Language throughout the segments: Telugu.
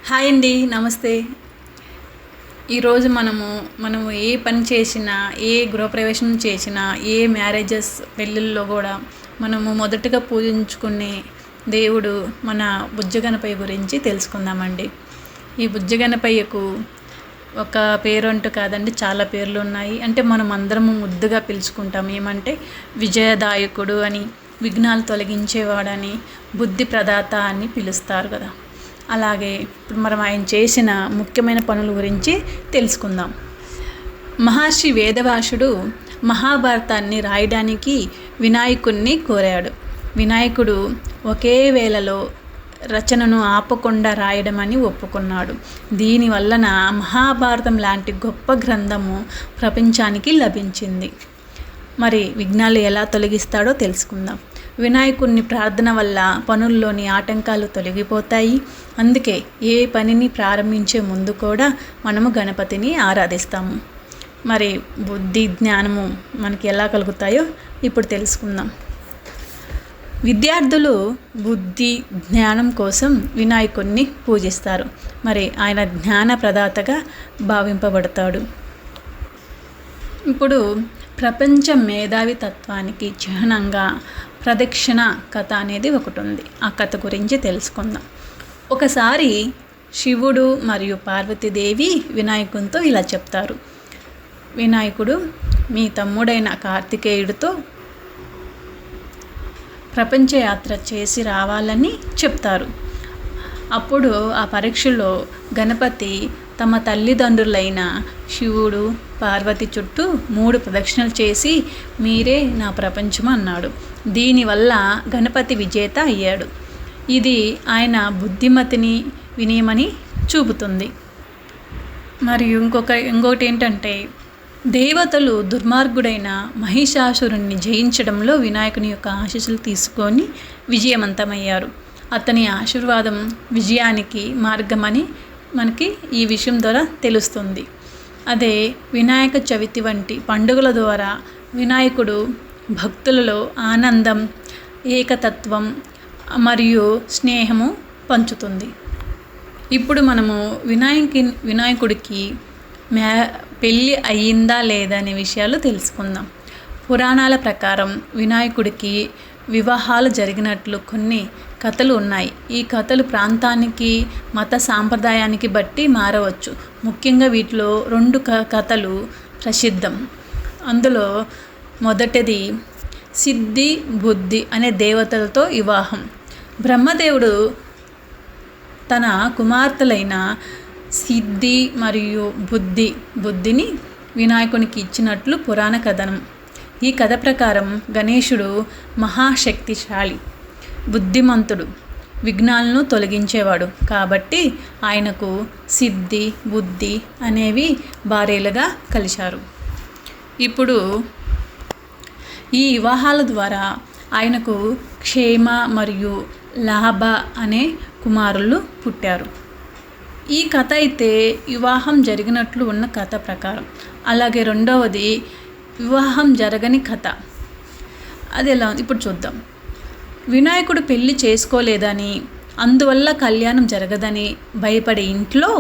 హాయ్ అండి, నమస్తే. ఈరోజు మనము ఏ పని చేసినా, ఏ గృహప్రవేశం చేసినా, ఏ మ్యారేజెస్ పెళ్ళిళ్ళలో కూడా మనము మొదటగా పూజించుకునే దేవుడు మన బుజ్జగణపయ్య గురించి తెలుసుకుందామండి. ఈ బుజ్జగణపయ్యకు ఒక పేరు అంటూ కాదండి, చాలా పేర్లు ఉన్నాయి. అంటే మనం అందరము ముద్దుగా పిలుచుకుంటాం. ఏమంటే విజయదాయకుడు అని, విఘ్నాలు తొలగించేవాడని, బుద్ధి ప్రదాత అని పిలుస్తారు కదా. అలాగే ఇప్పుడు మనం ఆయన చేసిన ముఖ్యమైన పనుల గురించి తెలుసుకుందాం. మహర్షి వేదవ్యాసుడు మహాభారతాన్ని రాయడానికి వినాయకుడిని కోరాడు. వినాయకుడు ఒకే వేళలో రచనను ఆపకుండా రాయడమని ఒప్పుకున్నాడు. దీనివలన మహాభారతం లాంటి గొప్ప గ్రంథము ప్రపంచానికి లభించింది. మరి విఘ్నాలు ఎలా తొలగిస్తాడో తెలుసుకుందాం. వినాయకుడిని ప్రార్థన వల్ల పనుల్లోని ఆటంకాలు తొలగిపోతాయి. అందుకే ఏ పనిని ప్రారంభించే ముందు కూడా మనము గణపతిని ఆరాధిస్తాము. మరి బుద్ధి జ్ఞానము మనకి ఎలా కలుగుతాయో ఇప్పుడు తెలుసుకుందాం. విద్యార్థులు బుద్ధి జ్ఞానం కోసం వినాయకుడిని పూజిస్తారు. మరి ఆయన జ్ఞాన ప్రదాతగా భావింపబడతాడు. ఇప్పుడు ప్రపంచ మేధావి తత్వానికి చిహ్నంగా ప్రదక్షిణ కథ అనేది ఒకటి ఉంది. ఆ కథ గురించి తెలుసుకుందాం. ఒకసారి శివుడు మరియు పార్వతీదేవి వినాయకునితో ఇలా చెప్తారు. వినాయకుడు మీ తమ్ముడైన కార్తికేయుడితో ప్రపంచ యాత్ర చేసి రావాలని చెప్తారు. అప్పుడు ఆ పరీక్షలో గణపతి తమ తల్లిదండ్రులైన శివుడు పార్వతి చుట్టూ 3 ప్రదక్షిణలు చేసి మీరే నా ప్రపంచం అన్నాడు. దీనివల్ల గణపతి విజేత అయ్యాడు. ఇది ఆయన బుద్ధిమతిని వినయమని చూపుతుంది. మరియు ఇంకొకటి ఏంటంటే దేవతలు దుర్మార్గుడైన మహిషాసురుణ్ణి జయించడంలో వినాయకుని యొక్క ఆశీస్సులు తీసుకొని విజయవంతమయ్యారు. అతని ఆశీర్వాదం విజయానికి మార్గమని మనకి ఈ విషయం ద్వారా తెలుస్తుంది. అదే వినాయక చవితి వంటి పండుగల ద్వారా వినాయకుడు భక్తులలో ఆనందం, ఏకతత్వం మరియు స్నేహము పంచుతుంది. ఇప్పుడు మనము వినాయకుడికి పెళ్ళి అయ్యిందా లేదా అనే విషయాలు తెలుసుకుందాం. పురాణాల ప్రకారం వినాయకుడికి వివాహాలు జరిగినట్లు కొన్ని కథలు ఉన్నాయి. ఈ కథలు ప్రాంతానికి, మత సాంప్రదాయానికి బట్టి మారవచ్చు. ముఖ్యంగా వీటిలో 2 కథలు ప్రసిద్ధం. అందులో మొదటిది సిద్ధి, బుద్ధి అనే దేవతలతో వివాహం. బ్రహ్మదేవుడు తన కుమార్తెలైన సిద్ధి మరియు బుద్ధిని వినాయకునికి ఇచ్చినట్లు పురాణ కథనం. ఈ కథ ప్రకారం గణేశుడు మహాశక్తిశాలి, బుద్ధిమంతుడు, విఘ్నాలను తొలగించేవాడు కాబట్టి ఆయనకు సిద్ధి, బుద్ధి అనేవి భార్యలుగా కలిశారు. ఇప్పుడు ఈ వివాహాల ద్వారా ఆయనకు క్షేమ మరియు లాభ అనే కుమారులు పుట్టారు. ఈ కథ అయితే వివాహం జరిగినట్లు ఉన్న కథ ప్రకారం. అలాగే రెండవది వివాహం జరగని కథ. అది ఎలా ఇప్పుడు చూద్దాం. వినాయకుడు పెళ్లి చేసుకోలేదని, అందువల్ల కళ్యాణం జరగదని భయపడే ఇంట్లో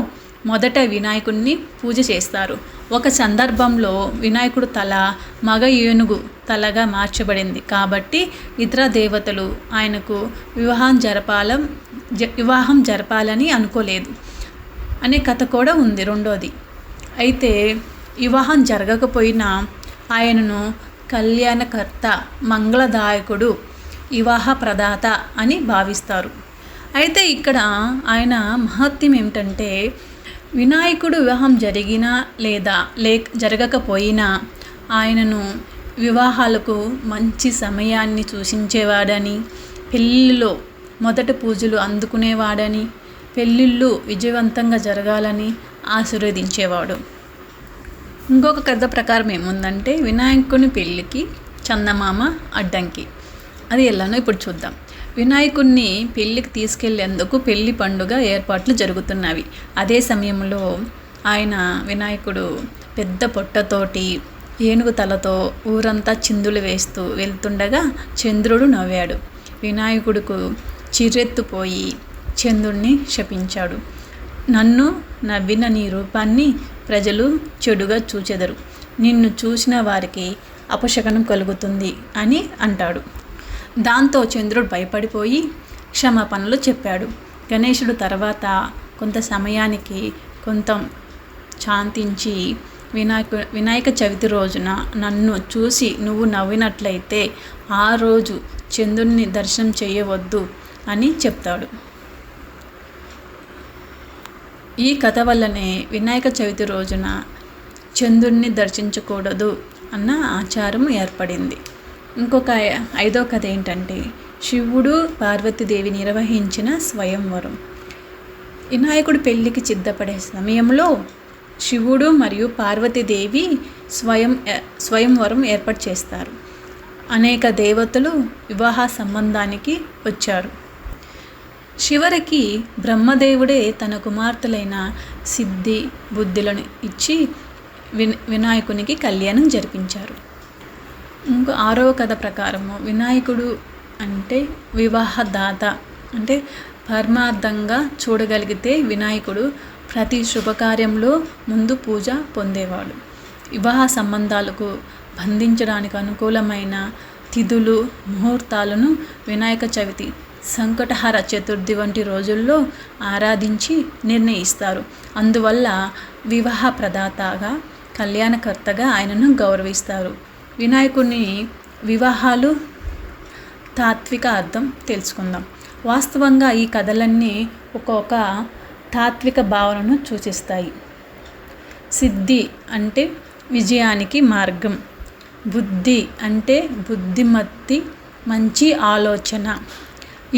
మొదట వినాయకుడిని పూజ చేస్తారు. ఒక సందర్భంలో వినాయకుడు తల మగ ఏనుగు తలగా మార్చబడింది కాబట్టి ఇతర దేవతలు ఆయనకు వివాహం జరపాలని అనుకోలేదు అనే కథ కూడా ఉంది రెండోది. అయితే వివాహం జరగకపోయినా ఆయనను కళ్యాణకర్త, మంగళదాయకుడు, వివాహ ప్రదాత అని భావిస్తారు. అయితే ఇక్కడ ఆయన మహత్యం ఏమిటంటే వినాయకుడు వివాహం జరిగినా లేదా జరగకపోయినా ఆయనను వివాహాలకు మంచి సమయాన్ని సూచించేవాడని, పెళ్ళిళ్ళలో మొదటి పూజలు అందుకునేవాడని, పెళ్ళిళ్ళు విజయవంతంగా జరగాలని ఆశీర్వదించేవాడు. ఇంకొక కథ ప్రకారం ఏముందంటే వినాయకుని పెళ్ళికి చందమామ అడ్డంకి. అది ఎలానో ఇప్పుడు చూద్దాం. వినాయకుడిని పెళ్ళికి తీసుకెళ్లేందుకు పెళ్లి పండుగ ఏర్పాట్లు జరుగుతున్నవి. అదే సమయంలో వినాయకుడు పెద్ద పొట్టతోటి ఏనుగు తలతో ఊరంతా చిందులు వేస్తూ వెళ్తుండగా చంద్రుడు నవ్వాడు. వినాయకుడుకు చిరెత్తుపోయి చంద్రుడిని శపించాడు. నన్ను నవ్విన నీ రూపాన్ని ప్రజలు చెడుగా చూచెదరు, నిన్ను చూసిన వారికి అపశకనం కలుగుతుంది అని అంటాడు. దాంతో చంద్రుడు భయపడిపోయి క్షమాపణలు చెప్పాడు. గణేశుడు తర్వాత కొంత సమయానికి కొంత శాంతించి వినాయక చవితి రోజున నన్ను చూసి నువ్వు నవ్వినట్లయితే ఆ రోజు చంద్రుడిని దర్శనం చేయవద్దు అని చెప్తాడు. ఈ కథ వల్లనే వినాయక చవితి రోజున చంద్రుడిని దర్శించకూడదు అన్న ఆచారం ఏర్పడింది. ఇంకొక 5వ కథ ఏంటంటే శివుడు పార్వతీదేవి నిర్వహించిన స్వయంవరం. వినాయకుడి పెళ్ళికి సిద్ధపడే సమయంలో శివుడు మరియు పార్వతీదేవి స్వయంవరం ఏర్పాటు చేస్తారు. అనేక దేవతలు వివాహ సంబంధానికి వచ్చారు. చివరికి బ్రహ్మదేవుడే తన కుమార్తెలైన సిద్ధి బుద్ధులను ఇచ్చి వినాయకునికి కళ్యాణం జరిపించారు. ఇంకో 6వ కథ ప్రకారము వినాయకుడు అంటే వివాహదాత, అంటే పరమార్థంగా చూడగలిగితే వినాయకుడు ప్రతి శుభకార్యంలో ముందు పూజ పొందేవాడు. వివాహ సంబంధాలకు బంధించడానికి అనుకూలమైన తిథులు ముహూర్తాలను వినాయక చవితి, సంకటహర చతుర్థి వంటి రోజుల్లో ఆరాధించి నిర్ణయిస్తారు. అందువల్ల వివాహ ప్రదాతగా, కళ్యాణకర్తగా ఆయనను గౌరవిస్తారు. వినాయకుని వివాహాలు తాత్విక అర్థం తెలుసుకుందాం. వాస్తవంగా ఈ కథలన్నీ ఒక్కొక్క తాత్విక భావనను సూచిస్తాయి. సిద్ధి అంటే విజయానికి మార్గం, బుద్ధి అంటే బుద్ధిమత్తి, మంచి ఆలోచన.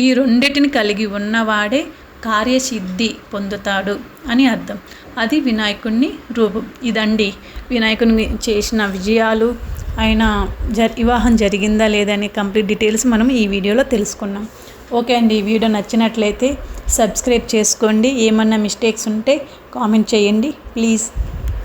ఈ రెండింటిని కలిగి ఉన్నవాడే కార్యసిద్ధి పొందుతాడు అని అర్థం. అది వినాయకుడిని రూపం. ఇదండి వినాయకుడిని చేసిన విజయాలు, ఆయన వివాహం జరిగిందా లేదని కంప్లీట్ డీటెయిల్స్ మనం ఈ వీడియోలో తెలుసుకున్నాం. ఓకే అండి, ఈ వీడియో నచ్చినట్లయితే సబ్స్క్రైబ్ చేసుకోండి. ఏమన్నా మిస్టేక్స్ ఉంటే కామెంట్ చేయండి ప్లీజ్.